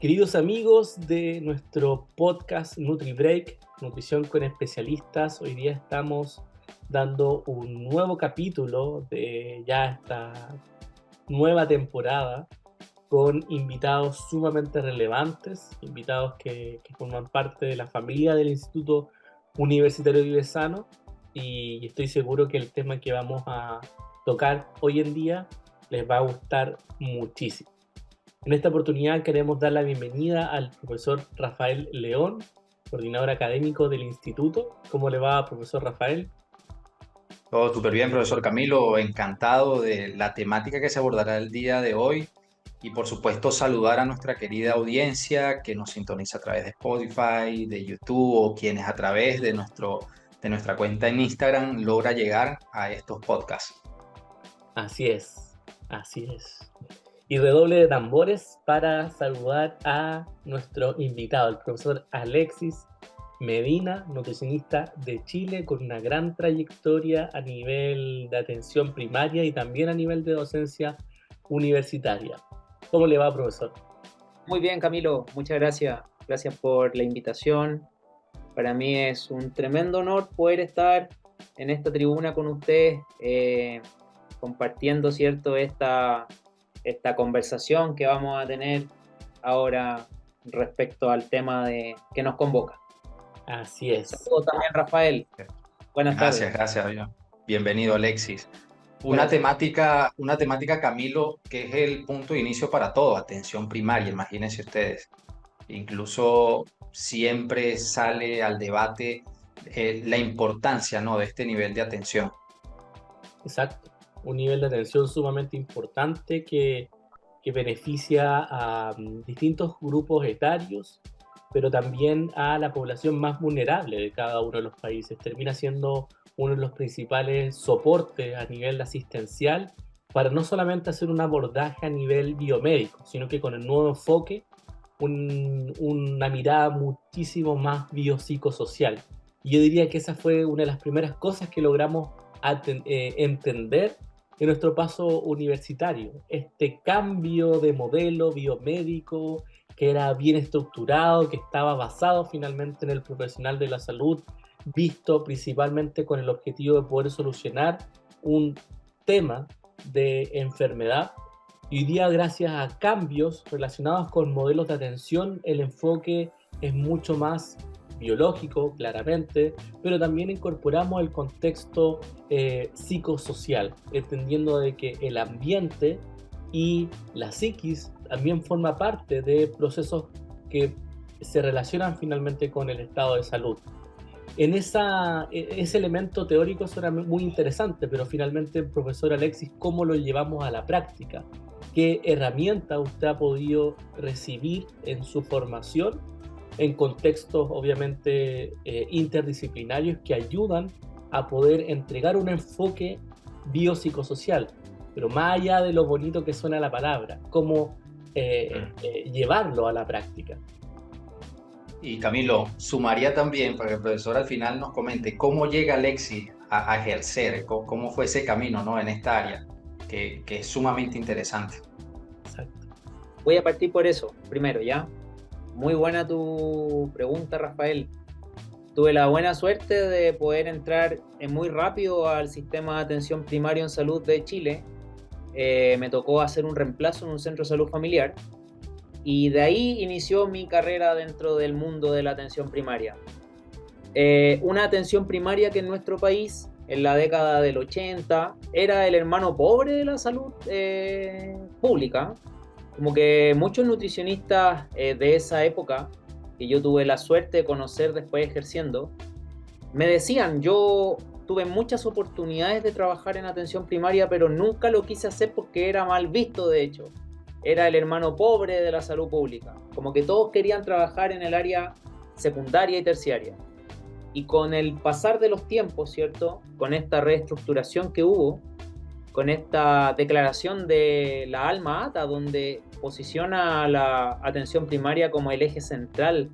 Queridos amigos de nuestro podcast NutriBreak, Nutrición con Especialistas, hoy día estamos dando un nuevo capítulo de ya esta nueva temporada con invitados sumamente relevantes, invitados que forman parte de la familia del Instituto Universitario Vivesano, y estoy seguro que el tema que vamos a tocar hoy en día les va a gustar muchísimo. En esta oportunidad queremos dar la bienvenida al profesor Rafael León, coordinador académico del instituto. ¿Cómo le va, profesor Rafael? Todo súper bien, profesor Camilo. Encantado de la temática que se abordará el día de hoy y por supuesto saludar a nuestra querida audiencia que nos sintoniza a través de Spotify, de YouTube o quienes a través de nuestra cuenta en Instagram logra llegar a estos podcasts. Así es, así es. Y redoble de tambores para saludar a nuestro invitado, el profesor Alexis Medina, nutricionista de Chile, con una gran trayectoria a nivel de atención primaria y también a nivel de docencia universitaria. ¿Cómo le va, profesor? Muy bien, Camilo, muchas gracias. Gracias por la invitación. Para mí es un tremendo honor poder estar en esta tribuna con ustedes, compartiendo, ¿cierto?, esta conversación que vamos a tener ahora respecto al tema que nos convoca. Así es. Saludos también, Rafael. Buenas tardes. Gracias. Bienvenido, Alexis. Una Gracias. temática, Camilo, que es el punto de inicio para todo, atención primaria, imagínense ustedes. Incluso siempre sale al debate la importancia, ¿no?, de este nivel de atención. Exacto. Un nivel de atención sumamente importante que beneficia a distintos grupos etarios, pero también a la población más vulnerable de cada uno de los países. Termina siendo uno de los principales soportes a nivel asistencial para no solamente hacer un abordaje a nivel biomédico, sino que con el nuevo enfoque, una mirada muchísimo más biopsicosocial. Y yo diría que esa fue una de las primeras cosas que logramos entender en nuestro paso universitario. Este cambio de modelo biomédico que era bien estructurado, que estaba basado finalmente en el profesional de la salud, visto principalmente con el objetivo de poder solucionar un tema de enfermedad. Y hoy día, gracias a cambios relacionados con modelos de atención, el enfoque es mucho más biológico, claramente, pero también incorporamos el contexto psicosocial, entendiendo de que el ambiente y la psiquis también forma parte de procesos que se relacionan finalmente con el estado de salud. Ese elemento teórico suena muy interesante, pero finalmente, profesor Alexis, ¿cómo lo llevamos a la práctica? ¿Qué herramientas usted ha podido recibir en su formación en contextos obviamente interdisciplinarios que ayudan a poder entregar un enfoque biopsicosocial? Pero más allá de lo bonito que suena la palabra, ¿cómo llevarlo a la práctica? Y Camilo, sumaría también para que el profesor al final nos comente cómo llega Alexis a ejercer, cómo fue ese camino, ¿no?, en esta área, que es sumamente interesante. Exacto. Voy a partir por eso, primero, ¿ya? Muy buena tu pregunta, Rafael. Tuve la buena suerte de poder entrar muy rápido al sistema de atención primaria en salud de Chile. Me tocó hacer un reemplazo en un centro de salud familiar y de ahí inició mi carrera dentro del mundo de la atención primaria. Una atención primaria que en nuestro país, en la década del 80, era el hermano pobre de la salud pública. Como que muchos nutricionistas de esa época, que yo tuve la suerte de conocer después ejerciendo, me decían, yo tuve muchas oportunidades de trabajar en atención primaria, pero nunca lo quise hacer porque era mal visto, de hecho. Era el hermano pobre de la salud pública. Como que todos querían trabajar en el área secundaria y terciaria. Y con el pasar de los tiempos, ¿cierto?, con esta reestructuración que hubo, con esta declaración de la Alma Ata, donde posiciona a la atención primaria como el eje central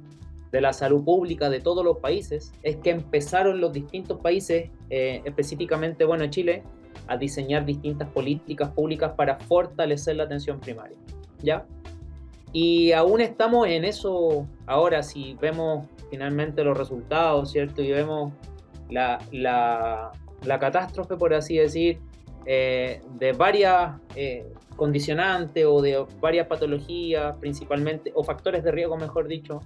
de la salud pública de todos los países, es que empezaron los distintos países, específicamente, bueno, Chile, a diseñar distintas políticas públicas para fortalecer la atención primaria, ¿ya? Y aún estamos en eso ahora, si vemos finalmente los resultados, ¿cierto? Y vemos la catástrofe, por así decir, de varias condicionantes o de varias patologías principalmente, o factores de riesgo, mejor dicho,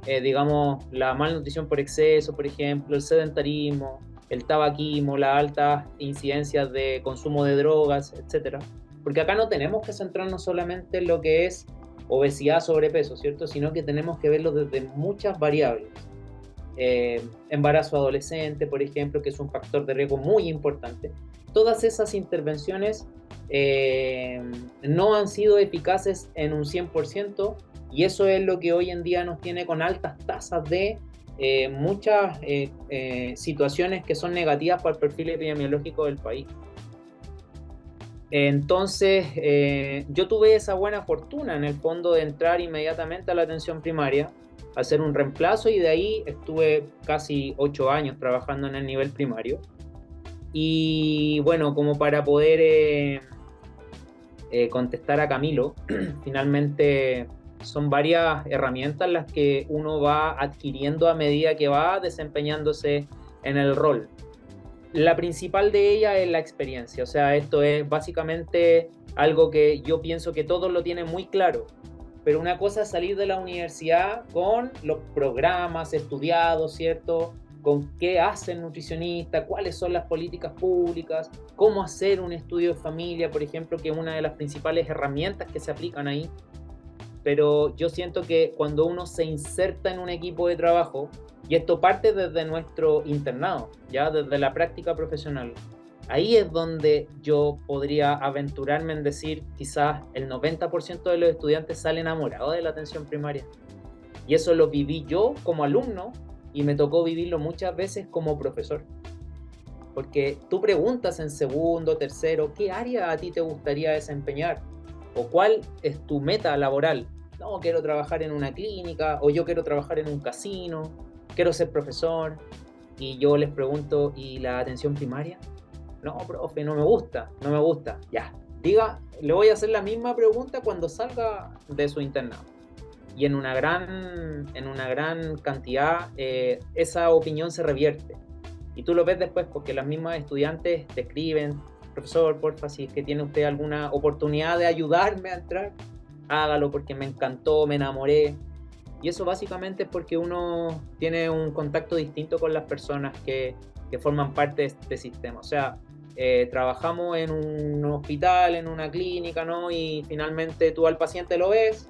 digamos, la malnutrición por exceso, por ejemplo, el sedentarismo, el tabaquismo, las altas incidencias de consumo de drogas, etcétera. Porque acá no tenemos que centrarnos solamente en lo que es obesidad, sobrepeso, ¿cierto? Sino que tenemos que verlo desde muchas variables. Embarazo adolescente, por ejemplo, que es un factor de riesgo muy importante. Todas esas intervenciones no han sido eficaces en un 100%, y eso es lo que hoy en día nos tiene con altas tasas de muchas situaciones que son negativas para el perfil epidemiológico del país. Entonces, yo tuve esa buena fortuna en el fondo de entrar inmediatamente a la atención primaria, hacer un reemplazo, y de ahí estuve casi 8 años trabajando en el nivel primario. Y bueno, como para poder contestar a Camilo, finalmente son varias herramientas las que uno va adquiriendo a medida que va desempeñándose en el rol. La principal de ellas es la experiencia, o sea, esto es básicamente algo que yo pienso que todos lo tienen muy claro, pero una cosa es salir de la universidad con los programas estudiados, ¿cierto? Con qué hace el nutricionista, cuáles son las políticas públicas, cómo hacer un estudio de familia, por ejemplo, que es una de las principales herramientas que se aplican ahí. Pero yo siento que cuando uno se inserta en un equipo de trabajo, y esto parte desde nuestro internado, ya desde la práctica profesional, ahí es donde yo podría aventurarme en decir quizás el 90% de los estudiantes salen enamorados de la atención primaria. Y eso lo viví yo como alumno, y me tocó vivirlo muchas veces como profesor. Porque tú preguntas en segundo, tercero, ¿qué área a ti te gustaría desempeñar? ¿O cuál es tu meta laboral? No, quiero trabajar en una clínica, o yo quiero trabajar en un casino, quiero ser profesor. Y yo les pregunto, ¿y la atención primaria? No, profe, no me gusta. Ya, diga, le voy a hacer la misma pregunta cuando salga de su internado. Y en una gran cantidad esa opinión se revierte. Y tú lo ves después porque las mismas estudiantes te escriben, profesor, porfa, si es que tiene usted alguna oportunidad de ayudarme a entrar, hágalo porque me encantó, me enamoré. Y eso básicamente es porque uno tiene un contacto distinto con las personas que forman parte de este sistema. O sea, trabajamos en un hospital, en una clínica, ¿no? Y finalmente tú al paciente lo ves,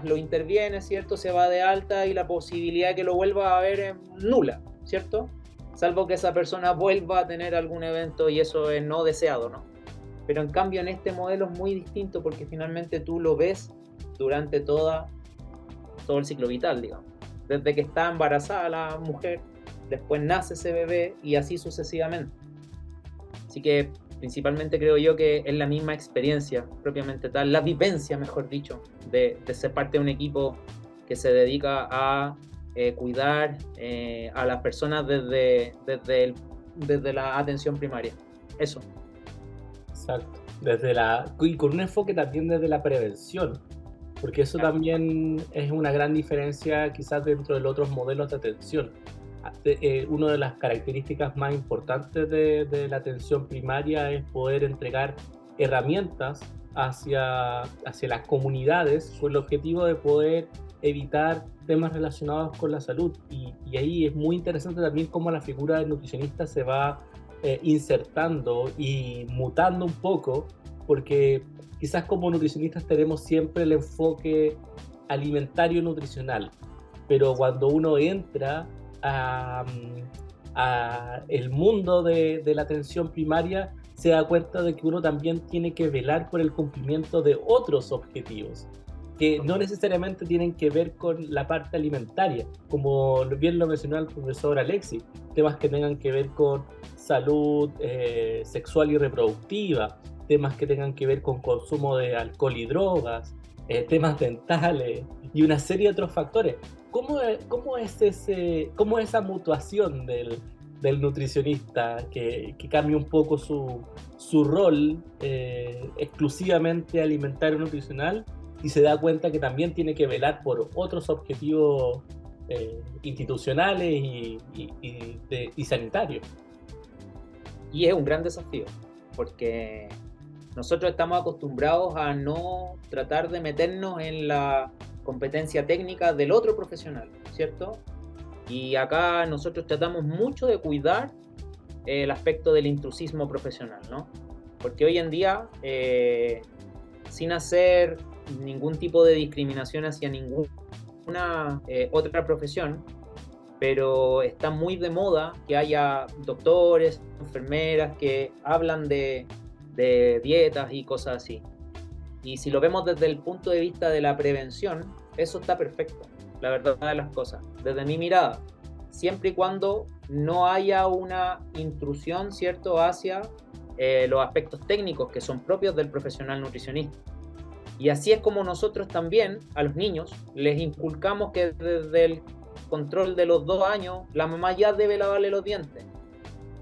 lo intervienes, ¿cierto? Se va de alta y la posibilidad de que lo vuelva a ver es nula, ¿cierto? Salvo que esa persona vuelva a tener algún evento y eso es no deseado, ¿no? Pero en cambio en este modelo es muy distinto porque finalmente tú lo ves durante todo el ciclo vital, digamos. Desde que está embarazada la mujer, después nace ese bebé y así sucesivamente. Así que principalmente creo yo que es la misma experiencia propiamente tal, la vivencia, mejor dicho, de ser parte de un equipo que se dedica a cuidar a las personas desde la atención primaria. Eso. Exacto. Y con un enfoque también desde la prevención, porque eso también es una gran diferencia quizás dentro de los otros modelos de atención. Una de las características más importantes de la atención primaria es poder entregar herramientas hacia las comunidades con el objetivo de poder evitar temas relacionados con la salud. Y ahí es muy interesante también cómo la figura del nutricionista se va insertando y mutando un poco, porque quizás como nutricionistas tenemos siempre el enfoque alimentario nutricional, pero cuando uno entra a el mundo de la atención primaria, se da cuenta de que uno también tiene que velar por el cumplimiento de otros objetivos que no necesariamente tienen que ver con la parte alimentaria, como bien lo mencionó el profesor Alexis, temas que tengan que ver con salud sexual y reproductiva, temas que tengan que ver con consumo de alcohol y drogas, temas dentales y una serie de otros factores. ¿Cómo es esa mutuación del nutricionista que cambia un poco su rol exclusivamente alimentario nutricional y se da cuenta que también tiene que velar por otros objetivos institucionales y sanitarios. Y es un gran desafío, porque nosotros estamos acostumbrados a no tratar de meternos en la competencia técnica del otro profesional, ¿cierto? Y acá nosotros tratamos mucho de cuidar el aspecto del intrusismo profesional, ¿no? Porque hoy en día, sin hacer ningún tipo de discriminación hacia ninguna otra profesión, pero está muy de moda que haya doctores, enfermeras que hablan de dietas y cosas así. Y si lo vemos desde el punto de vista de la prevención, eso está perfecto, la verdad de las cosas, desde mi mirada, siempre y cuando no haya una intrusión, ¿cierto?, hacia los aspectos técnicos que son propios del profesional nutricionista. Y así es como nosotros también a los niños les inculcamos que desde el control de los 2 años la mamá ya debe lavarle los dientes.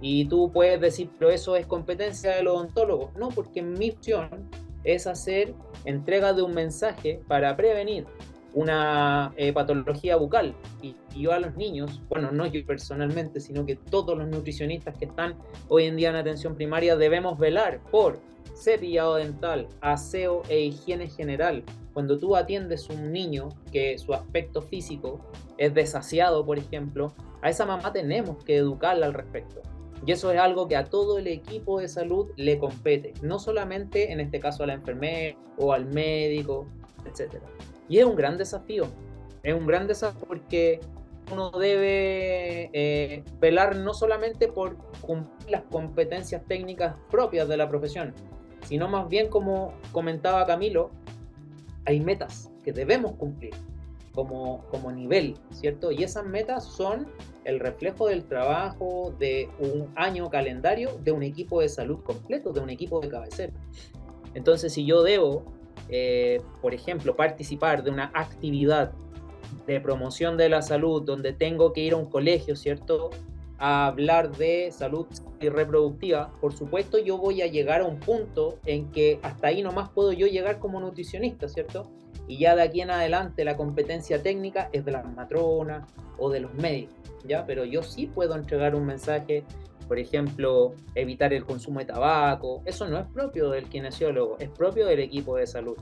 Y tú puedes decir, pero eso es competencia del odontólogo. No, porque mi opción es hacer entrega de un mensaje para prevenir una patología bucal. Y yo a los niños, bueno, no yo personalmente, sino que todos los nutricionistas que están hoy en día en atención primaria debemos velar por cepillado dental, aseo e higiene general. Cuando tú atiendes a un niño que su aspecto físico es desasiado, por ejemplo, a esa mamá tenemos que educarla al respecto. Y eso es algo que a todo el equipo de salud le compete, no solamente en este caso a la enfermera o al médico, etc. Y es un gran desafío porque uno debe velar no solamente por cumplir las competencias técnicas propias de la profesión, sino más bien, como comentaba Camilo, hay metas que debemos cumplir como nivel, ¿cierto? Y esas metas son el reflejo del trabajo de un año calendario de un equipo de salud completo, de un equipo de cabecera. Entonces, si yo debo, por ejemplo, participar de una actividad de promoción de la salud donde tengo que ir a un colegio, ¿cierto?, a hablar de salud reproductiva, por supuesto yo voy a llegar a un punto en que hasta ahí nomás puedo yo llegar como nutricionista, ¿cierto? Y ya de aquí en adelante la competencia técnica es de las matronas o de los médicos, ¿ya? Pero yo sí puedo entregar un mensaje, por ejemplo, evitar el consumo de tabaco. Eso no es propio del kinesiólogo, es propio del equipo de salud.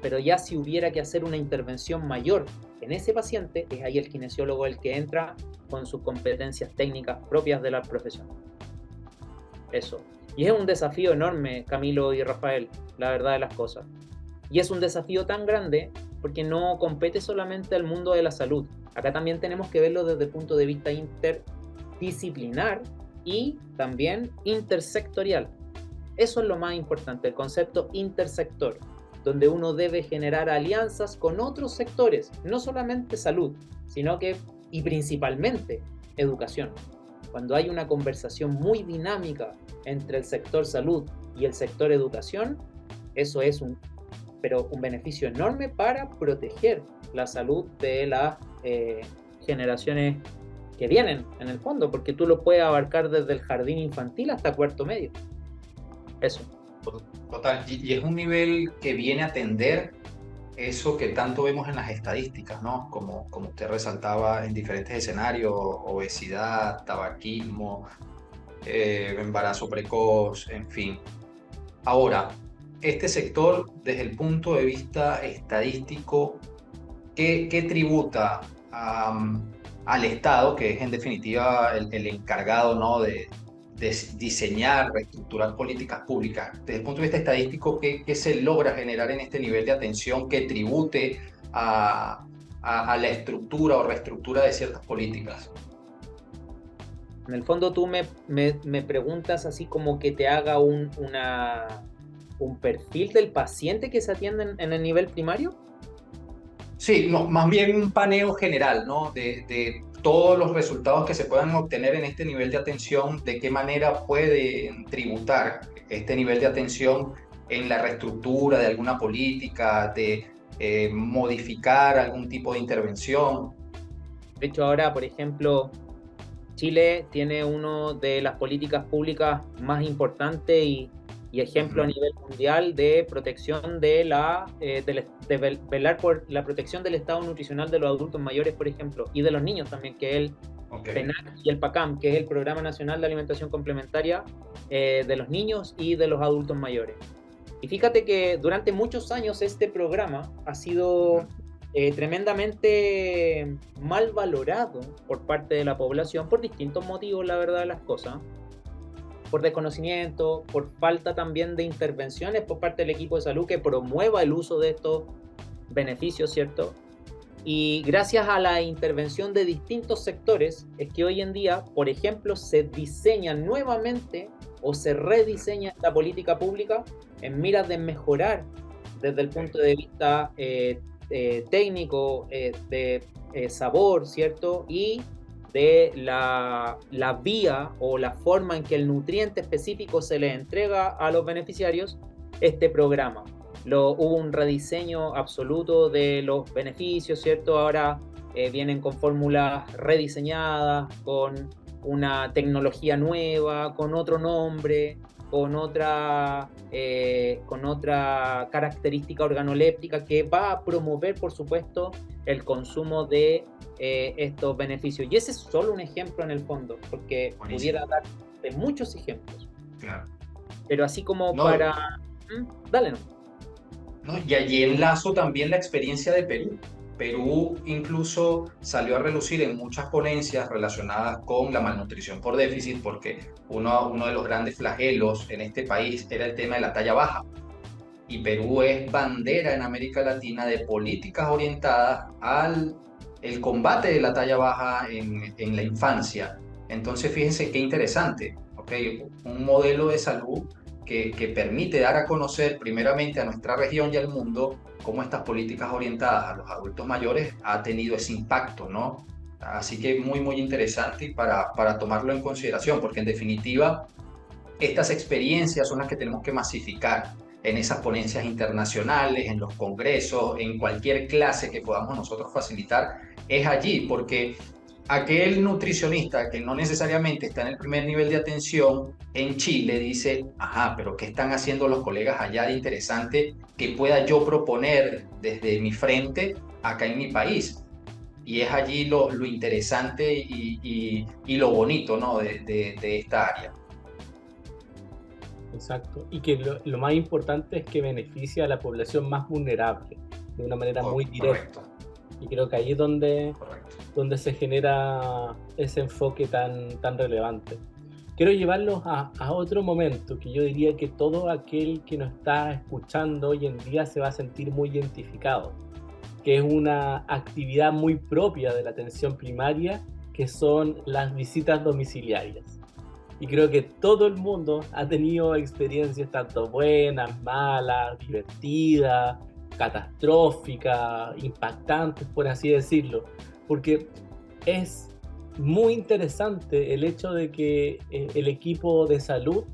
Pero ya si hubiera que hacer una intervención mayor en ese paciente, es ahí el kinesiólogo el que entra con sus competencias técnicas propias de la profesión. Eso. Y es un desafío enorme, Camilo y Rafael, la verdad de las cosas. Y es un desafío tan grande porque no compete solamente al mundo de la salud. Acá también tenemos que verlo desde el punto de vista interdisciplinar y también intersectorial. Eso es lo más importante, el concepto intersector, donde uno debe generar alianzas con otros sectores, no solamente salud, sino que, y principalmente, educación. Cuando hay una conversación muy dinámica entre el sector salud y el sector educación, eso es un beneficio enorme para proteger la salud de las generaciones que vienen, en el fondo, porque tú lo puedes abarcar desde el jardín infantil hasta cuarto medio. Eso. Total, y es un nivel que viene a atender eso que tanto vemos en las estadísticas, ¿no? Como usted resaltaba en diferentes escenarios, obesidad, tabaquismo, embarazo precoz, en fin. Ahora, este sector, desde el punto de vista estadístico, ¿qué tributa al Estado, que es en definitiva el encargado, ¿no?, de diseñar, reestructurar políticas públicas? Desde el punto de vista estadístico, ¿qué se logra generar en este nivel de atención que tribute a la estructura o reestructura de ciertas políticas? En el fondo tú me preguntas así como que te haga un perfil del paciente que se atiende en el nivel primario. Sí, no, más bien un paneo general, ¿no? De todos los resultados que se puedan obtener en este nivel de atención, de qué manera puede tributar este nivel de atención en la reestructura de alguna política, de modificar algún tipo de intervención. De hecho, ahora, por ejemplo, Chile tiene una de las políticas públicas más importantes y ejemplo a nivel mundial de protección de velar por la protección del estado nutricional de los adultos mayores, por ejemplo, y de los niños también, que es el PENAC y el PACAM, que es el Programa Nacional de Alimentación Complementaria de los niños y de los adultos mayores. Y fíjate que durante muchos años este programa ha sido tremendamente mal valorado por parte de la población por distintos motivos, la verdad de las cosas. Por desconocimiento, por falta también de intervenciones por parte del equipo de salud que promueva el uso de estos beneficios, ¿cierto? Y gracias a la intervención de distintos sectores es que hoy en día, por ejemplo, se diseña nuevamente o se rediseña esta política pública en miras de mejorar desde el punto de vista técnico, de sabor, ¿cierto? Y de la vía o la forma en que el nutriente específico se le entrega a los beneficiarios, este programa. Hubo un rediseño absoluto de los beneficios, ¿cierto? Ahora vienen con fórmulas rediseñadas, con una tecnología nueva, con otro nombre, con otra característica organoléptica que va a promover, por supuesto, el consumo de estos beneficios. Y ese es solo un ejemplo en el fondo, porque pudiera dar de muchos ejemplos. Claro. Pero así como para... Dale, no. No, y allí enlazo también la experiencia de Perú. Perú incluso salió a relucir en muchas ponencias relacionadas con la malnutrición por déficit, porque uno de los grandes flagelos en este país era el tema de la talla baja. Y Perú es bandera en América Latina de políticas orientadas al el combate de la talla baja en la infancia. Entonces, fíjense qué interesante, ¿okay? Un modelo de salud que permite dar a conocer primeramente a nuestra región y al mundo cómo estas políticas orientadas a los adultos mayores ha tenido ese impacto, ¿no? Así que muy interesante para tomarlo en consideración, porque en definitiva estas experiencias son las que tenemos que masificar en esas ponencias internacionales, en los congresos, en cualquier clase que podamos nosotros facilitar, es allí, porque aquel nutricionista que no necesariamente está en el primer nivel de atención en Chile dice, ajá, pero ¿qué están haciendo los colegas allá de interesante que pueda yo proponer desde mi frente acá en mi país? Y es allí lo interesante y lo bonito, ¿no? de esta área. Exacto. Y que lo más importante es que beneficia a la población más vulnerable de una manera muy directa. Correcto. Y creo que ahí es donde se genera ese enfoque tan relevante. Quiero llevarlos a otro momento que yo diría que todo aquel que nos está escuchando hoy en día se va a sentir muy identificado, que es una actividad muy propia de la atención primaria, que son las visitas domiciliarias. Y creo que todo el mundo ha tenido experiencias tanto buenas, malas, divertidas, catastróficas, impactantes, por así decirlo, porque es muy interesante el hecho de que el equipo de salud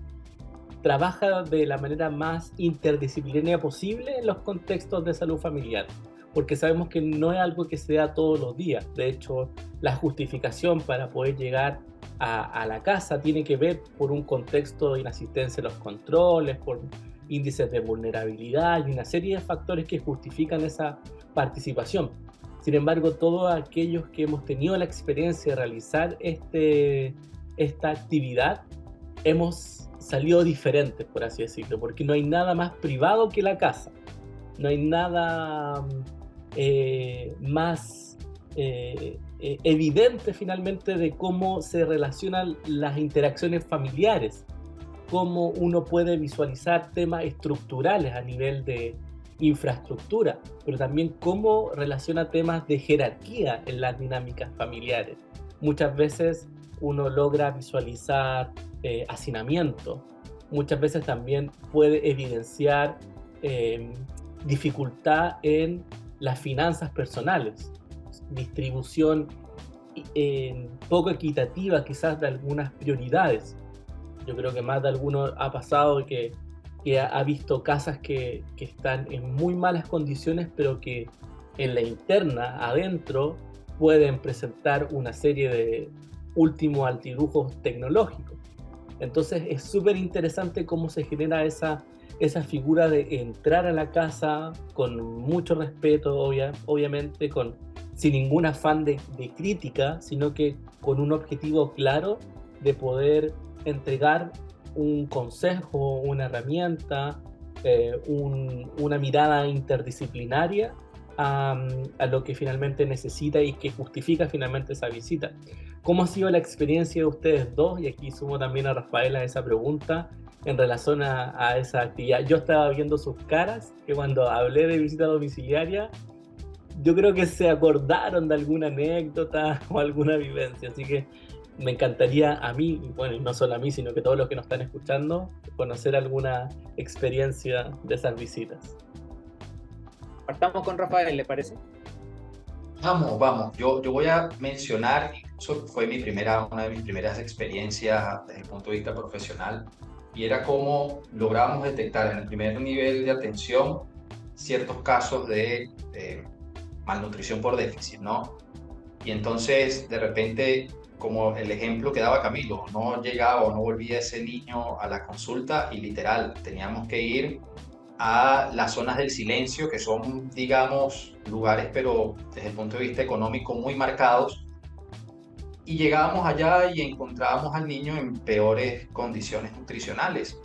trabaja de la manera más interdisciplinaria posible en los contextos de salud familiar, porque sabemos que no es algo que se da todos los días. De hecho, la justificación para poder llegar a la casa tiene que ver por un contexto de inasistencia a los controles, por índices de vulnerabilidad y una serie de factores que justifican esa participación. Sin embargo, todos aquellos que hemos tenido la experiencia de realizar esta actividad, hemos salido diferentes, por así decirlo, porque no hay nada más privado que la casa. No hay nada más evidente finalmente de cómo se relacionan las interacciones familiares, cómo uno puede visualizar temas estructurales a nivel de infraestructura, pero también cómo relaciona temas de jerarquía en las dinámicas familiares. Muchas veces uno logra visualizar hacinamiento, muchas veces también puede evidenciar dificultad en las finanzas personales, distribución poco equitativa quizás de algunas prioridades. Yo creo que más de alguno ha pasado que ha visto casas que están en muy malas condiciones, pero que en la interna, adentro, pueden presentar una serie de últimos artilugios tecnológicos. Entonces es súper interesante cómo se genera esa figura de entrar a la casa con mucho respeto, obviamente, sin ningún afán de crítica, sino que con un objetivo claro de poder entregar un consejo, una herramienta, una mirada interdisciplinaria a lo que finalmente necesita y que justifica finalmente esa visita. ¿Cómo ha sido la experiencia de ustedes dos? Y aquí sumo también a Rafaela esa pregunta en relación a esa actividad. Yo estaba viendo sus caras, que cuando hablé de visita domiciliaria, yo creo que se acordaron de alguna anécdota o alguna vivencia, así que me encantaría a mí, bueno, y no solo a mí, sino que todos los que nos están escuchando, conocer alguna experiencia de esas visitas. Partamos con Rafael, ¿le parece? Vamos. Yo voy a mencionar, incluso fue una de mis primeras experiencias desde el punto de vista profesional, y era cómo lográbamos detectar en el primer nivel de atención ciertos casos de malnutrición por déficit, ¿no? Y entonces, de repente, como el ejemplo que daba Camilo, no llegaba o no volvía ese niño a la consulta y literal, teníamos que ir a las zonas del silencio, que son, digamos, lugares, pero desde el punto de vista económico muy marcados, y llegábamos allá y encontrábamos al niño en peores condiciones nutricionales.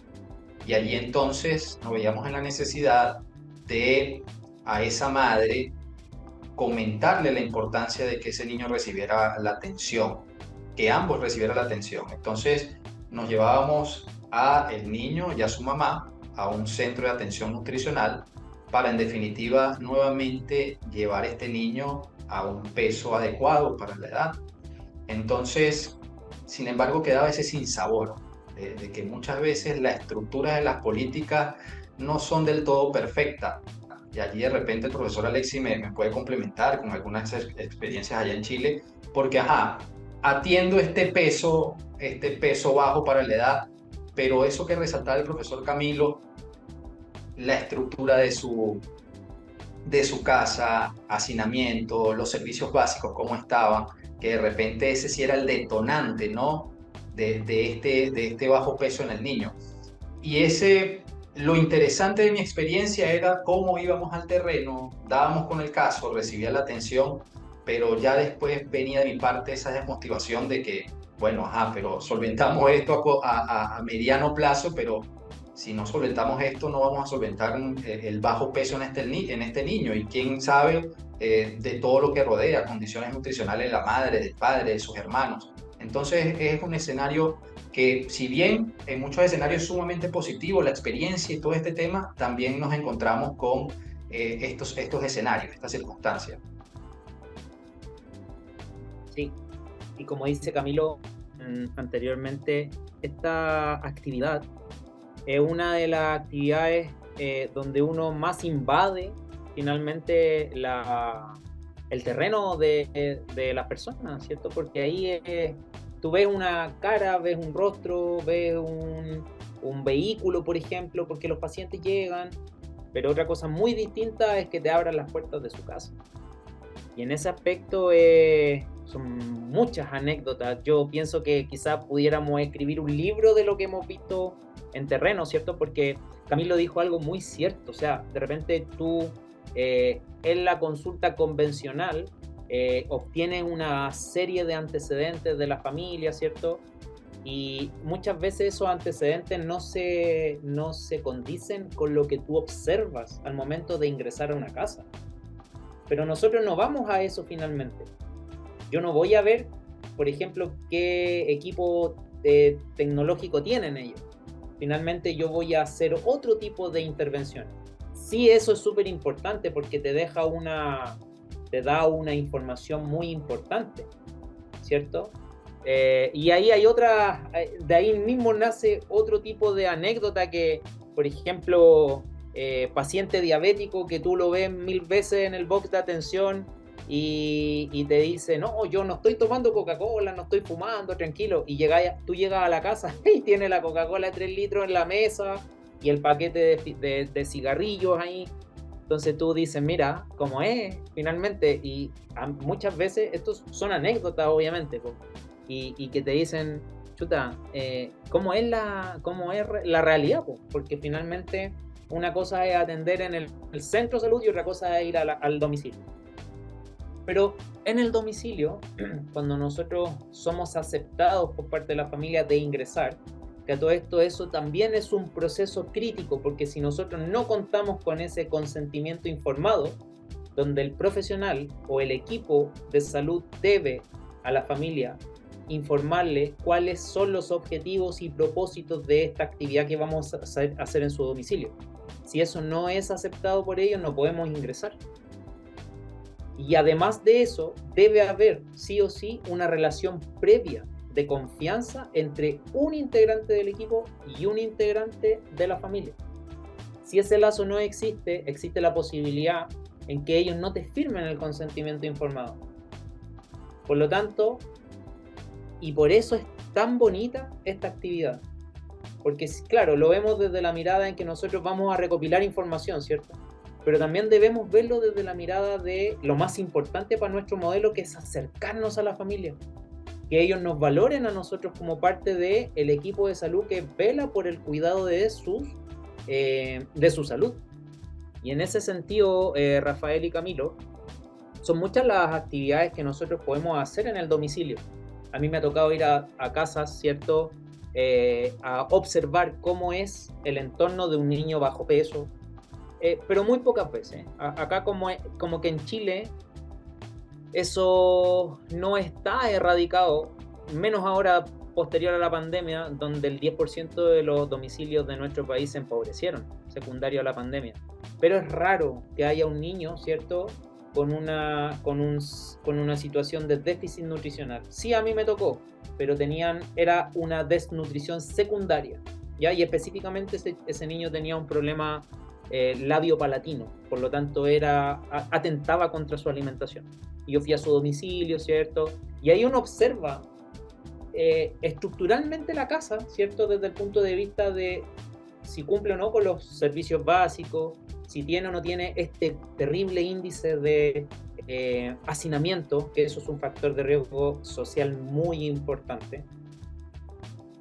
Y allí entonces nos veíamos en la necesidad de a esa madre comentarle la importancia de que ese niño recibiera la atención, que ambos recibieran la atención. Entonces nos llevábamos a el niño y a su mamá a un centro de atención nutricional para, en definitiva, nuevamente llevar a este niño a un peso adecuado para la edad. Entonces, sin embargo, quedaba ese sinsabor de que muchas veces la estructura de las políticas no son del todo perfectas. Y allí de repente el profesor Alexi me puede complementar con algunas experiencias allá en Chile, porque atiendo este peso bajo para la edad, pero eso que resaltaba el profesor Camilo, la estructura de su casa, hacinamiento, los servicios básicos, cómo estaban, que de repente ese sí era el detonante, ¿no? De este bajo peso en el niño. Y lo interesante de mi experiencia era cómo íbamos al terreno, dábamos con el caso, recibía la atención, pero ya después venía de mi parte esa desmotivación de que, bueno, pero solventamos esto a mediano plazo, pero si no solventamos esto, no vamos a solventar el bajo peso en este niño. Y quién sabe de todo lo que rodea, condiciones nutricionales de la madre, del padre, de sus hermanos. Entonces es un escenario que, si bien en muchos escenarios es sumamente positivo la experiencia y todo este tema, también nos encontramos con estos escenarios, estas circunstancias. Sí, y como dice Camilo anteriormente, esta actividad es una de las actividades donde uno más invade finalmente el terreno de las personas, ¿cierto? Porque ahí tú ves una cara, ves un rostro, ves un vehículo, por ejemplo, porque los pacientes llegan, pero otra cosa muy distinta es que te abran las puertas de su casa. Y en ese aspecto son muchas anécdotas. Yo pienso que quizás pudiéramos escribir un libro de lo que hemos visto en terreno, ¿cierto? Porque Camilo dijo algo muy cierto. O sea, de repente tú en la consulta convencional obtienes una serie de antecedentes de la familia, ¿cierto? Y muchas veces esos antecedentes no se condicen con lo que tú observas al momento de ingresar a una casa. Pero nosotros no vamos a eso finalmente. Yo no voy a ver, por ejemplo, qué equipo tecnológico tienen ellos. Finalmente yo voy a hacer otro tipo de intervención. Sí, eso es súper importante porque te da una información muy importante, ¿cierto? Y ahí hay de ahí mismo nace otro tipo de anécdota que, por ejemplo, paciente diabético que tú lo ves 1000 veces en el box de atención y te dice, no, yo no estoy tomando Coca-Cola, no estoy fumando, tranquilo, y tú llegas a la casa y tiene la Coca-Cola de 3 litros en la mesa y el paquete de cigarrillos ahí. Entonces tú dices, mira, cómo es finalmente, y muchas veces estos son anécdotas obviamente, y que te dicen, chuta, cómo es la realidad, po? Porque finalmente una cosa es atender en el centro de salud y otra cosa es ir al domicilio. Pero en el domicilio, cuando nosotros somos aceptados por parte de la familia de ingresar, que a todo esto eso también es un proceso crítico, porque si nosotros no contamos con ese consentimiento informado, donde el profesional o el equipo de salud debe a la familia informarle cuáles son los objetivos y propósitos de esta actividad que vamos a hacer en su domicilio. Si eso no es aceptado por ellos, no podemos ingresar. Y además de eso, debe haber sí o sí una relación previa de confianza entre un integrante del equipo y un integrante de la familia. Si ese lazo no existe, existe la posibilidad en que ellos no te firmen el consentimiento informado. Por lo tanto, y por eso es tan bonita esta actividad. Porque, claro, lo vemos desde la mirada en que nosotros vamos a recopilar información, ¿cierto? Pero también debemos verlo desde la mirada de lo más importante para nuestro modelo, que es acercarnos a la familia. Que ellos nos valoren a nosotros como parte del equipo de salud que vela por el cuidado de su salud. Y en ese sentido, Rafael y Camilo, son muchas las actividades que nosotros podemos hacer en el domicilio. A mí me ha tocado ir a casas, ¿cierto? A observar cómo es el entorno de un niño bajo peso, pero muy pocas veces. Acá como que en Chile eso no está erradicado, menos ahora posterior a la pandemia, donde el 10% de los domicilios de nuestro país se empobrecieron, secundario a la pandemia. Pero es raro que haya un niño, ¿cierto?, con una situación de déficit nutricional. Sí, a mí me tocó, pero era una desnutrición secundaria, ¿ya? Y específicamente ese niño tenía un problema labio-palatino, por lo tanto atentaba contra su alimentación. Y yo fui a su domicilio, ¿cierto? Y ahí uno observa estructuralmente la casa, ¿cierto? Desde el punto de vista de si cumple o no con los servicios básicos, si tiene o no tiene este terrible índice de hacinamiento, que eso es un factor de riesgo social muy importante.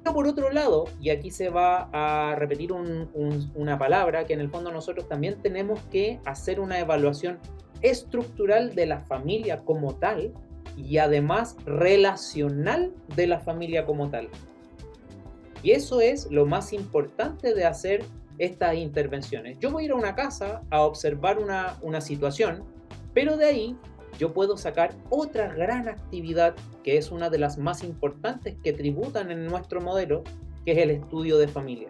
Pero por otro lado, y aquí se va a repetir una palabra, que en el fondo nosotros también tenemos que hacer una evaluación estructural de la familia como tal y además relacional de la familia como tal. Y eso es lo más importante de hacer estas intervenciones. Yo voy a ir a una casa a observar una situación, pero de ahí yo puedo sacar otra gran actividad que es una de las más importantes que tributan en nuestro modelo, que es el estudio de familia,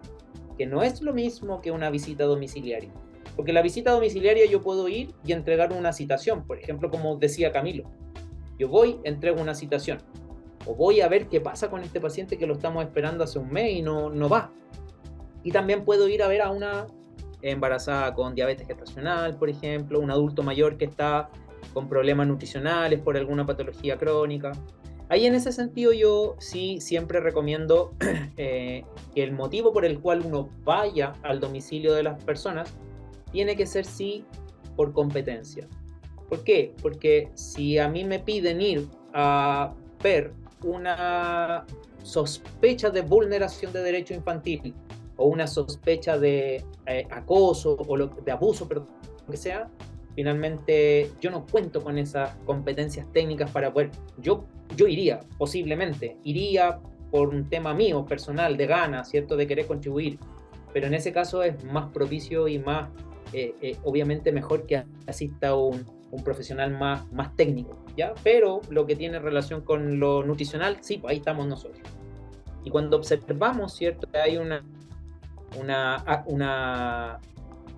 que no es lo mismo que una visita domiciliaria. Porque la visita domiciliaria yo puedo ir y entregar una citación, por ejemplo, como decía Camilo. Yo voy, entrego una citación, o voy a ver qué pasa con este paciente que lo estamos esperando hace un mes y no va. Y también puedo ir a ver a una embarazada con diabetes gestacional, por ejemplo, un adulto mayor que está con problemas nutricionales por alguna patología crónica. Ahí en ese sentido yo sí siempre recomiendo que el motivo por el cual uno vaya al domicilio de las personas tiene que ser sí por competencia. ¿Por qué? Porque si a mí me piden ir a ver una sospecha de vulneración de derecho infantil o una sospecha de acoso o de abuso, perdón, lo que sea, finalmente yo no cuento con esas competencias técnicas para poder. Yo iría, posiblemente, por un tema mío, personal, de ganas, ¿cierto?, de querer contribuir, pero en ese caso es más propicio y más, obviamente mejor que asista un profesional más técnico, ¿ya? Pero lo que tiene relación con lo nutricional, sí, pues ahí estamos nosotros. Y cuando observamos, ¿cierto?, que hay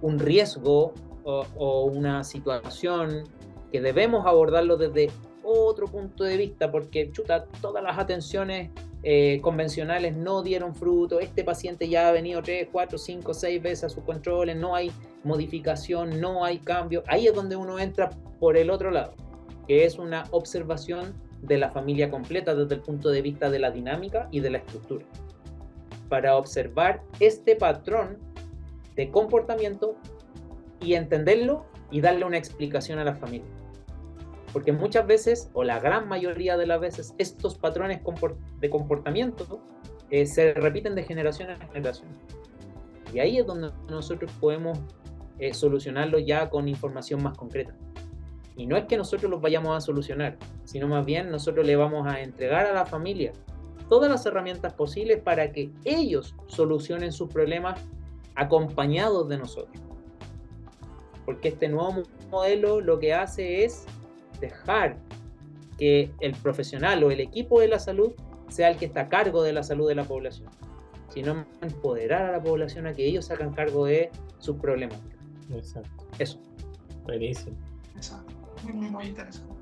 un riesgo o una situación que debemos abordarlo desde otro punto de vista, porque todas las atenciones convencionales no dieron fruto, este paciente ya ha venido 3, 4, 5, 6 veces a sus controles, no hay modificación, no hay cambio. Ahí es donde uno entra por el otro lado, que es una observación de la familia completa desde el punto de vista de la dinámica y de la estructura, para observar este patrón de comportamiento y entenderlo y darle una explicación a la familia. Porque muchas veces, o la gran mayoría de las veces, estos patrones de comportamiento se repiten de generación en generación. Y ahí es donde nosotros podemos solucionarlo ya con información más concreta. Y no es que nosotros los vayamos a solucionar, sino más bien nosotros le vamos a entregar a la familia todas las herramientas posibles para que ellos solucionen sus problemas acompañados de nosotros. Porque este nuevo modelo lo que hace es dejar que el profesional o el equipo de la salud sea el que está a cargo de la salud de la población, sino empoderar a la población a que ellos se hagan cargo de sus problemáticas. Exacto. Eso. Buenísimo. Exacto. Muy interesante.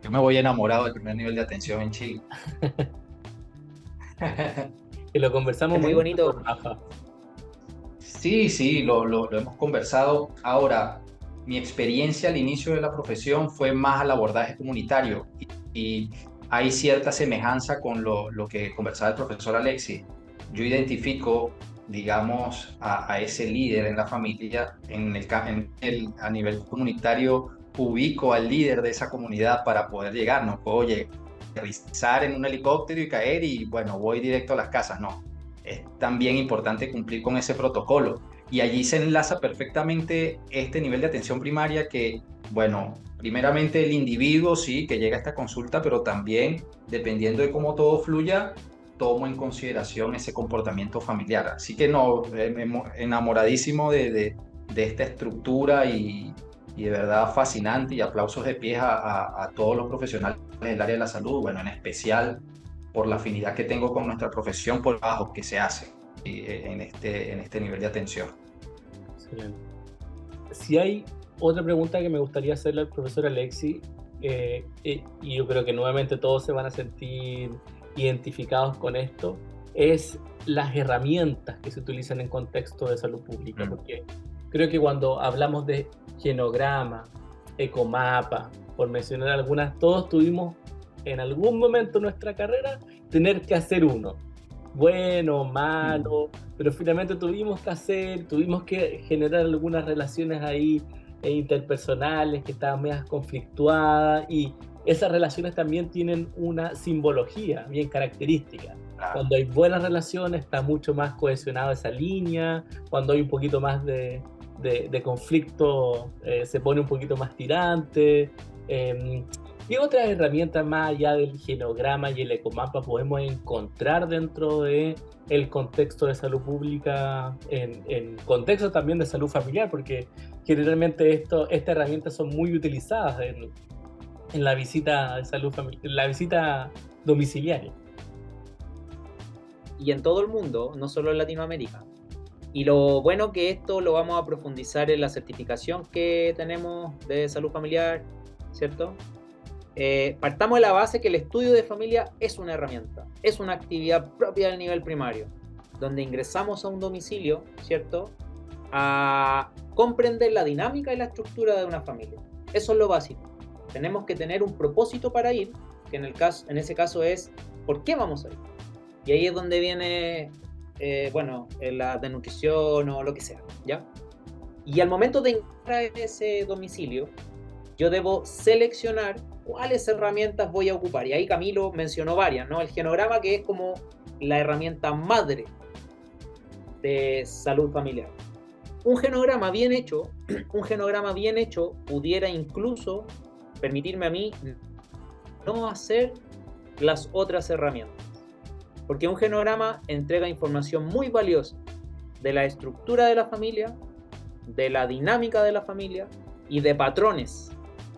Yo me voy enamorado del primer nivel de atención en Chile. Que lo conversamos es muy bonito. Con Rafa. Sí, lo hemos conversado. Ahora, mi experiencia al inicio de la profesión fue más al abordaje comunitario y hay cierta semejanza con lo que conversaba el profesor Alexis. Yo identifico, digamos, a ese líder en la familia, a nivel comunitario, ubico al líder de esa comunidad para poder llegar. No puedo aterrizar en un helicóptero y caer y, bueno, voy directo a las casas. No, es también importante cumplir con ese protocolo. Y allí se enlaza perfectamente este nivel de atención primaria que, bueno, primeramente el individuo, sí, que llega a esta consulta, pero también, dependiendo de cómo todo fluya, tomo en consideración ese comportamiento familiar. Así que no, enamoradísimo de esta estructura y de verdad fascinante, y aplausos de pie a todos los profesionales del área de la salud, bueno, en especial por la afinidad que tengo con nuestra profesión, por el trabajo que se hace en este nivel de atención. Excelente. Si hay otra pregunta que me gustaría hacerle al profesor Alexis, y yo creo que nuevamente todos se van a sentir identificados con esto, es las herramientas que se utilizan en contexto de salud pública, porque creo que cuando hablamos de genograma, ecomapa, por mencionar algunas, todos tuvimos en algún momento de nuestra carrera tener que hacer uno, bueno, malo, pero finalmente tuvimos que generar algunas relaciones ahí interpersonales que estaban medias conflictuadas, y esas relaciones también tienen una simbología bien característica. Cuando hay buenas relaciones está mucho más cohesionada esa línea, cuando hay un poquito más de conflicto se pone un poquito más tirante. ¿Qué otras herramientas más allá del genograma y el ecomapa podemos encontrar dentro del contexto de salud pública, en contexto también de salud familiar? Porque generalmente estas herramientas son muy utilizadas en la visita de salud familiar, en la visita domiciliaria. Y en todo el mundo, no solo en Latinoamérica. Y lo bueno que esto lo vamos a profundizar en la certificación que tenemos de salud familiar, ¿cierto? Partamos de la base que el estudio de familia es una herramienta, es una actividad propia del nivel primario, donde ingresamos a un domicilio, ¿cierto?, a comprender la dinámica y la estructura de una familia. Eso es lo básico. Tenemos que tener un propósito para ir, que en ese caso es ¿por qué vamos a ir? Y ahí es donde viene, la desnutrición o lo que sea, ¿ya? Y al momento de ingresar a ese domicilio, yo debo seleccionar cuáles herramientas voy a ocupar. Y ahí Camilo mencionó varias, ¿no? El genograma, que es como la herramienta madre de salud familiar. Un genograma bien hecho pudiera incluso permitirme a mí no hacer las otras herramientas. Porque un genograma entrega información muy valiosa de la estructura de la familia, de la dinámica de la familia y de patrones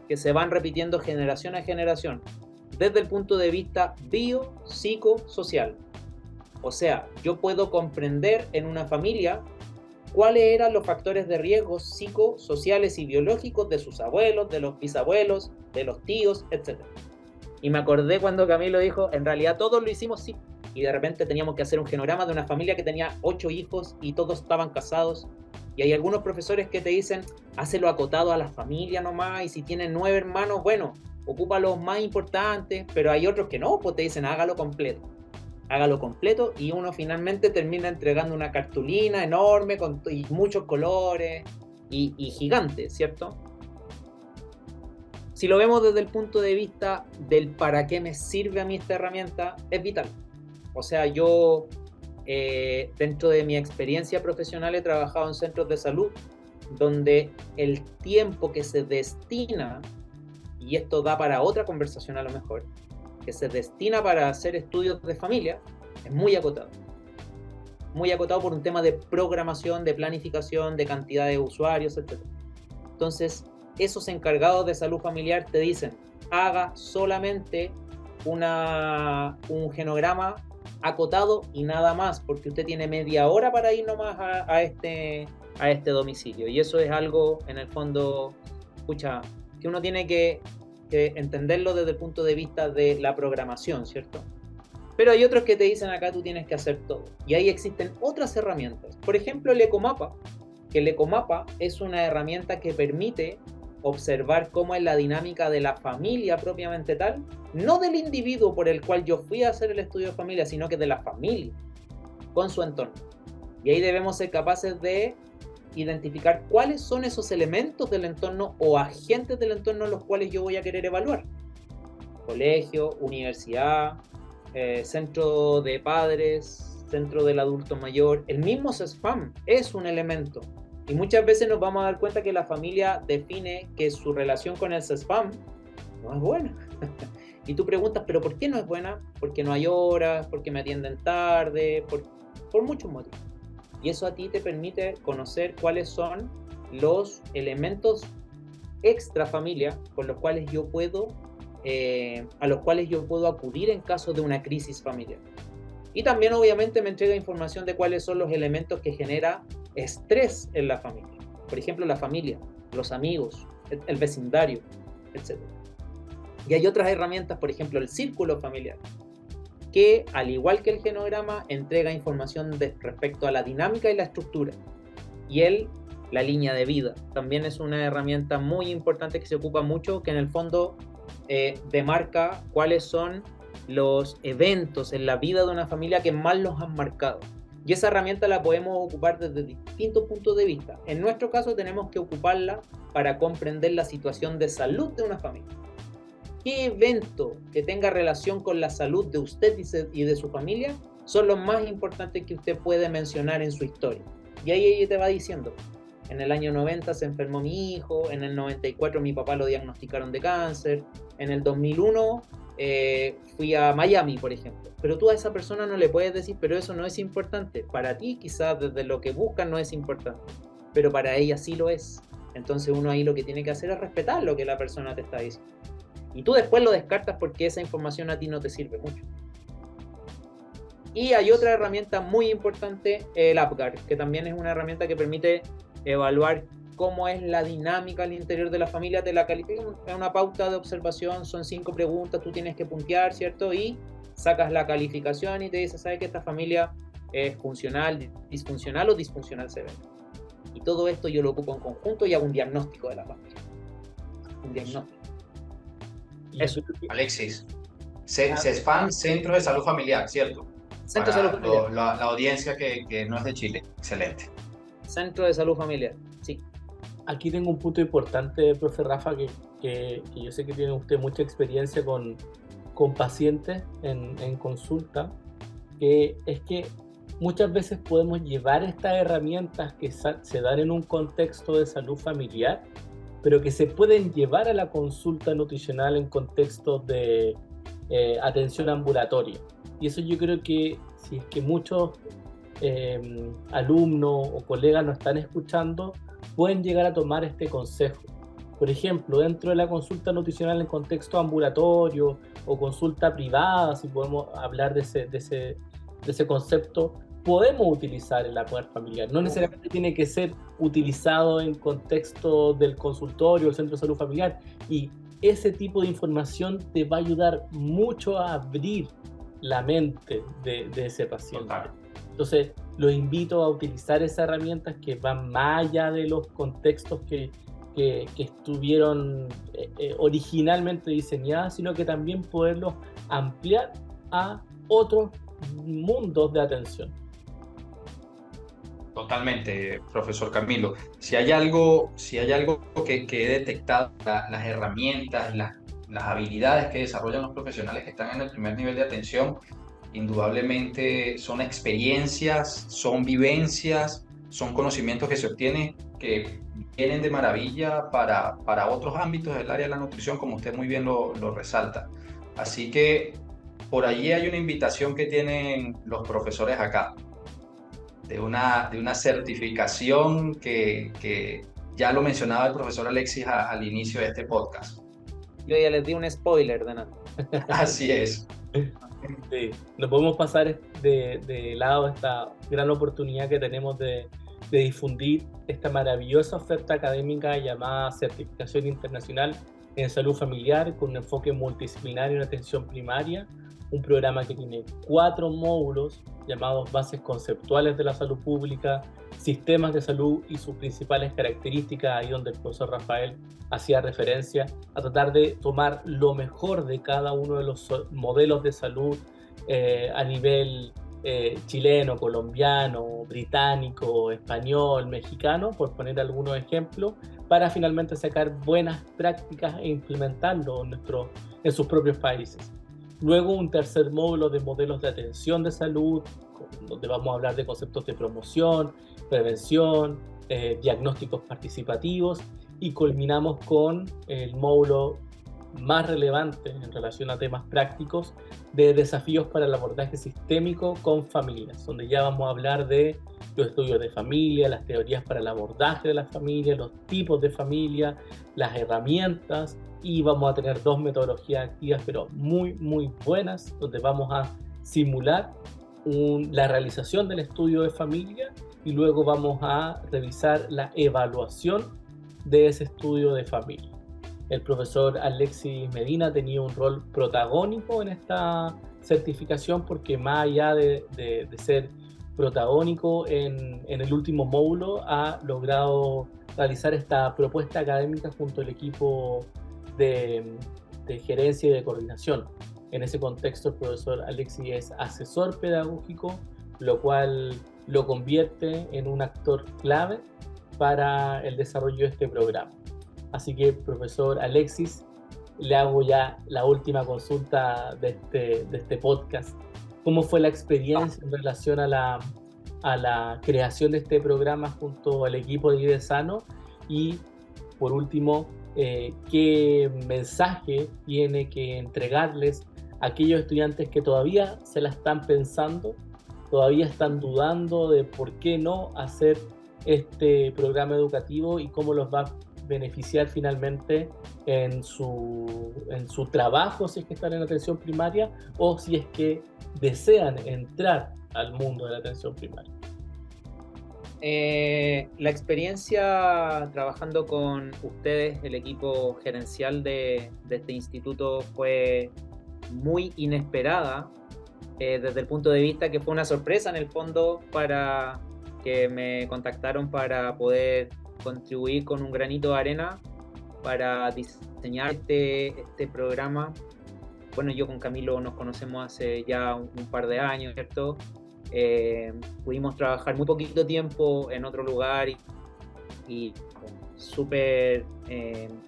que se van repitiendo generación a generación desde el punto de vista biopsicosocial. O sea, yo puedo comprender en una familia cuáles eran los factores de riesgo psicosociales y biológicos de sus abuelos, de los bisabuelos, de los tíos, etc. Y me acordé cuando Camilo dijo, en realidad todos lo hicimos, sí. Y de repente teníamos que hacer un genograma de una familia que tenía 8 hijos y todos estaban casados. Y hay algunos profesores que te dicen, hácelo acotado a la familia nomás, y si tienen 9 hermanos, bueno, ocupa los más importantes, pero hay otros que no, pues te dicen, hágalo completo, y uno finalmente termina entregando una cartulina enorme y muchos colores y gigante, ¿cierto? si lo vemos desde el punto de vista del para qué me sirve a mí esta herramienta, es vital. O sea, yo dentro de mi experiencia profesional he trabajado en centros de salud donde el tiempo que se destina, y esto da para otra conversación a lo mejor, que se destina para hacer estudios de familia, es muy acotado. Muy acotado por un tema de programación, de planificación, de cantidad de usuarios, etc. Entonces, esos encargados de salud familiar te dicen, haga solamente un genograma acotado y nada más, porque usted tiene media hora para ir nomás a este domicilio. Y eso es algo, en el fondo, escucha, que uno tiene que entenderlo desde el punto de vista de la programación, ¿cierto? Pero hay otros que te dicen acá tú tienes que hacer todo. Y ahí existen otras herramientas. Por ejemplo, el Ecomapa, que el Ecomapa es una herramienta que permite observar cómo es la dinámica de la familia propiamente tal, no del individuo por el cual yo fui a hacer el estudio de familia, sino que de la familia con su entorno. Y ahí debemos ser capaces de identificar cuáles son esos elementos del entorno o agentes del entorno los cuales yo voy a querer evaluar. Colegio, universidad, centro de padres, centro del adulto mayor. El mismo CESFAM es un elemento. Y muchas veces nos vamos a dar cuenta que la familia define que su relación con el CESFAM no es buena. Y tú preguntas, ¿pero por qué no es buena? Porque no hay horas, porque me atienden tarde, por muchos motivos. Y eso a ti te permite conocer cuáles son los elementos extra familia con los cuales yo puedo, a los cuales yo puedo acudir en caso de una crisis familiar. Y también obviamente me entrega información de cuáles son los elementos que genera estrés en la familia. Por ejemplo, la familia, los amigos, el vecindario, etc. Y hay otras herramientas, por ejemplo, el círculo familiar, que al igual que el genograma entrega información respecto a la dinámica y la estructura. Y la línea de vida, también es una herramienta muy importante que se ocupa mucho, que en el fondo demarca cuáles son los eventos en la vida de una familia que más los han marcado. Y esa herramienta la podemos ocupar desde distintos puntos de vista. En nuestro caso tenemos que ocuparla para comprender la situación de salud de una familia. ¿Qué evento que tenga relación con la salud de usted y de su familia son los más importantes que usted puede mencionar en su historia? Y ahí ella te va diciendo, en el año 90 se enfermó mi hijo, en el 94 mi papá lo diagnosticaron de cáncer, en el 2001 fui a Miami, por ejemplo. Pero tú a esa persona no le puedes decir, pero eso no es importante. Para ti quizás desde lo que buscan no es importante, pero para ella sí lo es. Entonces uno ahí lo que tiene que hacer es respetar lo que la persona te está diciendo. Y tú después lo descartas porque esa información a ti no te sirve mucho. Y hay otra herramienta muy importante, el APGAR, que también es una herramienta que permite evaluar cómo es la dinámica al interior de la familia. Te la califica, es una pauta de observación, son 5 preguntas, tú tienes que puntear, ¿cierto? Y sacas la calificación y te dice, ¿sabes que esta familia es funcional, disfuncional o disfuncional severo? Y todo esto yo lo ocupo en conjunto y hago un diagnóstico de la familia. Un diagnóstico. Eso. Alexis, CESFAM, Centro de Salud Familiar, ¿cierto? Centro de Salud Familiar. La audiencia que no es de Chile. Excelente. Centro de Salud Familiar, sí. Aquí tengo un punto importante, profe Rafa, que yo sé que tiene usted mucha experiencia con pacientes en consulta, que es que muchas veces podemos llevar estas herramientas que se dan en un contexto de salud familiar, pero que se pueden llevar a la consulta nutricional en contextos de atención ambulatoria. Y eso yo creo que si es que muchos alumnos o colegas nos están escuchando, pueden llegar a tomar este consejo. Por ejemplo, dentro de la consulta nutricional en contexto ambulatorio o consulta privada, si podemos hablar de ese concepto, podemos utilizar el APGAR familiar. No necesariamente tiene que ser utilizado en contexto del consultorio, el centro de salud familiar. Y ese tipo de información te va a ayudar mucho a abrir la mente de ese paciente. Total. Entonces, los invito a utilizar esas herramientas que van más allá de los contextos que estuvieron originalmente diseñadas, sino que también poderlos ampliar a otros mundos de atención. Totalmente, profesor Camilo. Si hay algo que he detectado, las herramientas, las habilidades que desarrollan los profesionales que están en el primer nivel de atención, indudablemente son experiencias, son vivencias, son conocimientos que se obtienen que vienen de maravilla para otros ámbitos del área de la nutrición, como usted muy bien lo resalta. Así que por allí hay una invitación que tienen los profesores acá de una certificación que ya lo mencionaba el profesor Alexis al inicio de este podcast. Yo ya les di un spoiler de nada. Así es. Sí, no podemos pasar de lado esta gran oportunidad que tenemos de difundir esta maravillosa oferta académica llamada Certificación Internacional en Salud Familiar con un enfoque multidisciplinario en atención primaria, un programa que tiene 4 módulos llamados Bases Conceptuales de la Salud Pública, Sistemas de Salud y sus principales características, ahí donde el profesor Rafael hacía referencia a tratar de tomar lo mejor de cada uno de los modelos de salud a nivel chileno, colombiano, británico, español, mexicano, por poner algunos ejemplos, para finalmente sacar buenas prácticas e implementarlo en sus propios países. Luego un tercer módulo de modelos de atención de salud, donde vamos a hablar de conceptos de promoción, prevención, diagnósticos participativos, y culminamos con el módulo más relevante en relación a temas prácticos de desafíos para el abordaje sistémico con familias, donde ya vamos a hablar de los estudios de familia, las teorías para el abordaje de las familias, los tipos de familia, las herramientas, y vamos a tener 2 metodologías activas pero muy muy buenas, donde vamos a simular la realización del estudio de familia y luego vamos a revisar la evaluación de ese estudio de familia. El profesor Alexis Medina tenía un rol protagónico en esta certificación porque más allá de ser protagónico en el último módulo, ha logrado realizar esta propuesta académica junto al equipo de gerencia y de coordinación. En ese contexto, el profesor Alexis es asesor pedagógico, lo cual lo convierte en un actor clave para el desarrollo de este programa. Así que, profesor Alexis, le hago ya la última consulta de este podcast. ¿Cómo fue la experiencia en relación a la creación de este programa junto al equipo de Vive Sano? Y, por último, ¿qué mensaje tiene que entregarles a aquellos estudiantes que todavía se la están pensando, todavía están dudando de por qué no hacer este programa educativo y cómo los va a beneficiar finalmente en su trabajo, si es que están en atención primaria o si es que desean entrar al mundo de la atención primaria? La experiencia trabajando con ustedes, el equipo gerencial de este instituto, fue muy inesperada, desde el punto de vista que fue una sorpresa en el fondo para que me contactaron para poder contribuir con un granito de arena para diseñar este programa. Bueno, yo con Camilo nos conocemos hace ya un par de años, ¿cierto? Pudimos trabajar muy poquito tiempo en otro lugar y súper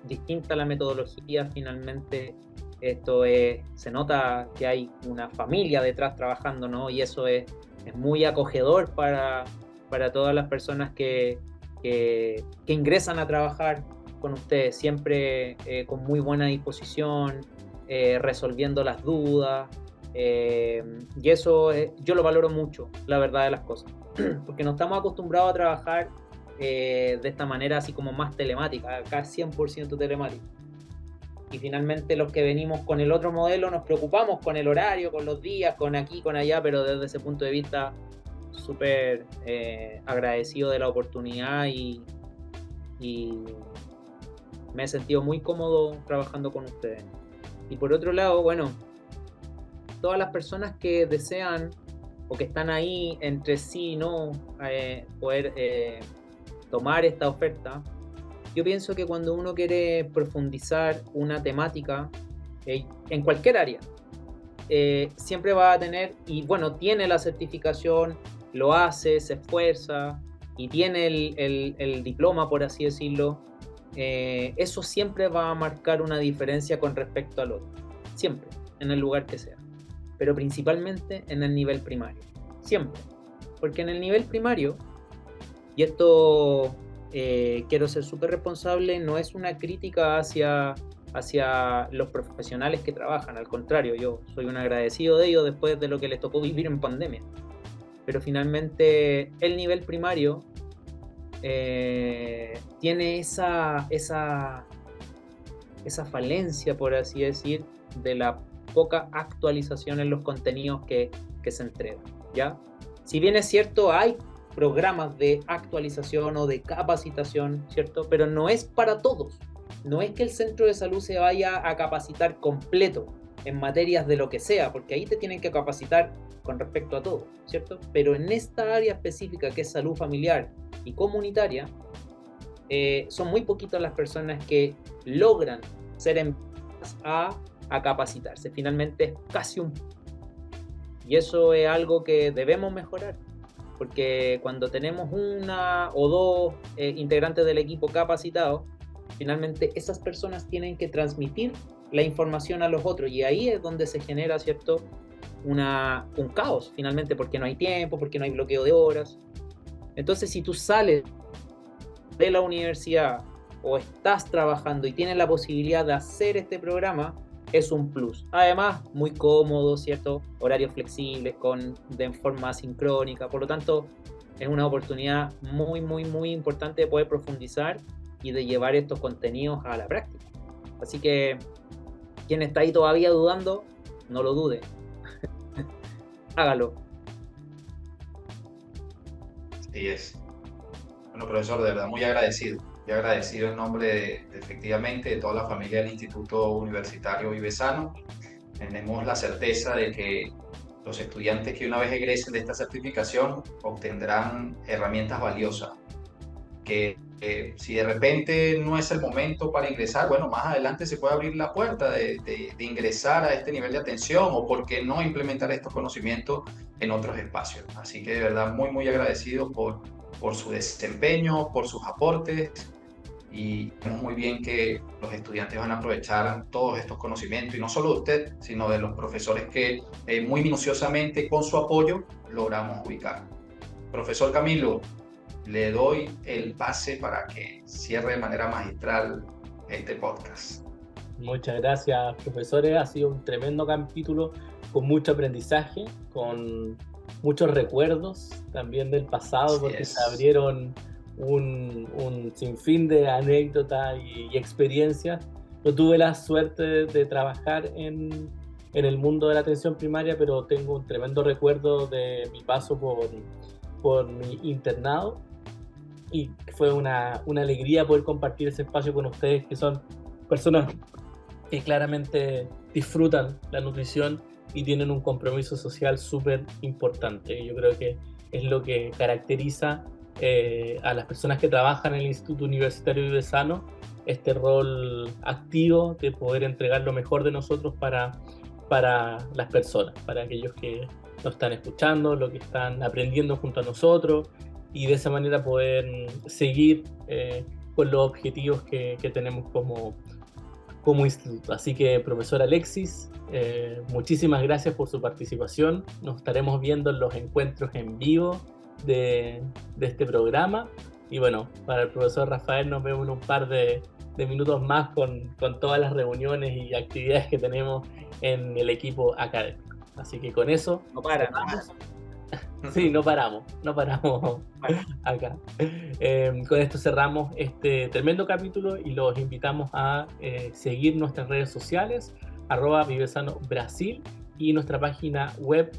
distinta la metodología. Finalmente se nota que hay una familia detrás trabajando, ¿no? Y eso es muy acogedor para todas las personas que ingresan a trabajar con ustedes, siempre con muy buena disposición, resolviendo las dudas. Y eso yo lo valoro mucho, la verdad de las cosas, porque no estamos acostumbrados a trabajar de esta manera así como más telemática, acá 100% telemática. Y finalmente los que venimos con el otro modelo nos preocupamos con el horario, con los días, con aquí, con allá, pero desde ese punto de vista súper agradecido de la oportunidad y me he sentido muy cómodo trabajando con ustedes. Y por otro lado, bueno, todas las personas que desean o que están ahí entre sí y no poder tomar esta oferta, yo pienso que cuando uno quiere profundizar una temática en cualquier área, siempre va a tener, y bueno, tiene la certificación, lo hace, se esfuerza, y tiene el diploma, por así decirlo, eso siempre va a marcar una diferencia con respecto al otro, siempre, en el lugar que sea, pero principalmente en el nivel primario, siempre, porque en el nivel primario, y esto quiero ser súper responsable, no es una crítica hacia los profesionales que trabajan, al contrario, yo soy un agradecido de ellos después de lo que les tocó vivir en pandemia, pero finalmente el nivel primario tiene esa falencia, por así decir, de la poca actualización en los contenidos que se entregan, ¿ya? Si bien es cierto, hay programas de actualización o de capacitación, ¿cierto? Pero no es para todos. No es que el centro de salud se vaya a capacitar completo en materias de lo que sea, porque ahí te tienen que capacitar con respecto a todo, ¿cierto? Pero en esta área específica que es salud familiar y comunitaria, son muy poquitas las personas que logran ser enviadas a capacitarse. Finalmente es casi un... Y eso es algo que debemos mejorar, porque cuando tenemos una o dos integrantes del equipo capacitados, finalmente esas personas tienen que transmitir la información a los otros, y ahí es donde se genera, ¿cierto?, un caos, finalmente, porque no hay tiempo, porque no hay bloqueo de horas. Entonces, si tú sales de la universidad o estás trabajando y tienes la posibilidad de hacer este programa, es un plus. Además, muy cómodo, ¿cierto? Horarios flexibles, de forma sincrónica. Por lo tanto, es una oportunidad muy, muy, muy importante de poder profundizar y de llevar estos contenidos a la práctica. Así que, quien está ahí todavía dudando, no lo dude. Hágalo. Así es. Bueno, profesor, de verdad, muy agradecido en nombre efectivamente de toda la familia del Instituto Universitario Vivesano. Tenemos la certeza de que los estudiantes que una vez egresen de esta certificación obtendrán herramientas valiosas, que si de repente no es el momento para ingresar, bueno, más adelante se puede abrir la puerta de ingresar a este nivel de atención, o por qué no implementar estos conocimientos en otros espacios. Así que de verdad muy, muy agradecido por su desempeño, por sus aportes, y vemos muy bien que los estudiantes van a aprovechar todos estos conocimientos, y no solo de usted, sino de los profesores que muy minuciosamente, con su apoyo, logramos ubicar. Profesor Camilo, le doy el pase para que cierre de manera magistral este podcast. Muchas gracias, profesores. Ha sido un tremendo capítulo con mucho aprendizaje, con muchos recuerdos también del pasado, porque se abrieron un sinfín de anécdotas y experiencias. Yo tuve la suerte de trabajar en el mundo de la atención primaria, pero tengo un tremendo recuerdo de mi paso por mi internado, y fue una alegría poder compartir ese espacio con ustedes, que son personas que claramente disfrutan la nutrición y tienen un compromiso social súper importante. Yo creo que es lo que caracteriza a las personas que trabajan en el Instituto Universitario Vivesano, este rol activo de poder entregar lo mejor de nosotros para las personas, para aquellos que nos están escuchando, lo que están aprendiendo junto a nosotros, y de esa manera poder seguir con los objetivos que tenemos como instituto. Así que, profesor Alexis, muchísimas gracias por su participación. Nos estaremos viendo en los encuentros en vivo de este programa, y bueno, para el profesor Rafael nos vemos en un par de minutos más con todas las reuniones y actividades que tenemos en el equipo académico. Así que con eso... No para. Sí, no paramos acá. Con esto cerramos este tremendo capítulo y los invitamos a seguir nuestras redes sociales, @vivesanobrasil, y nuestra página web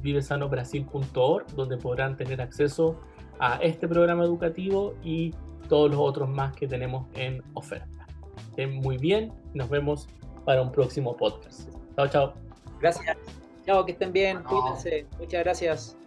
vivesanobrasil.org, donde podrán tener acceso a este programa educativo y todos los otros más que tenemos en oferta. Estén muy bien, nos vemos para un próximo podcast. Chao, chao. Gracias. Chao, que estén bien, cuídense. Muchas gracias.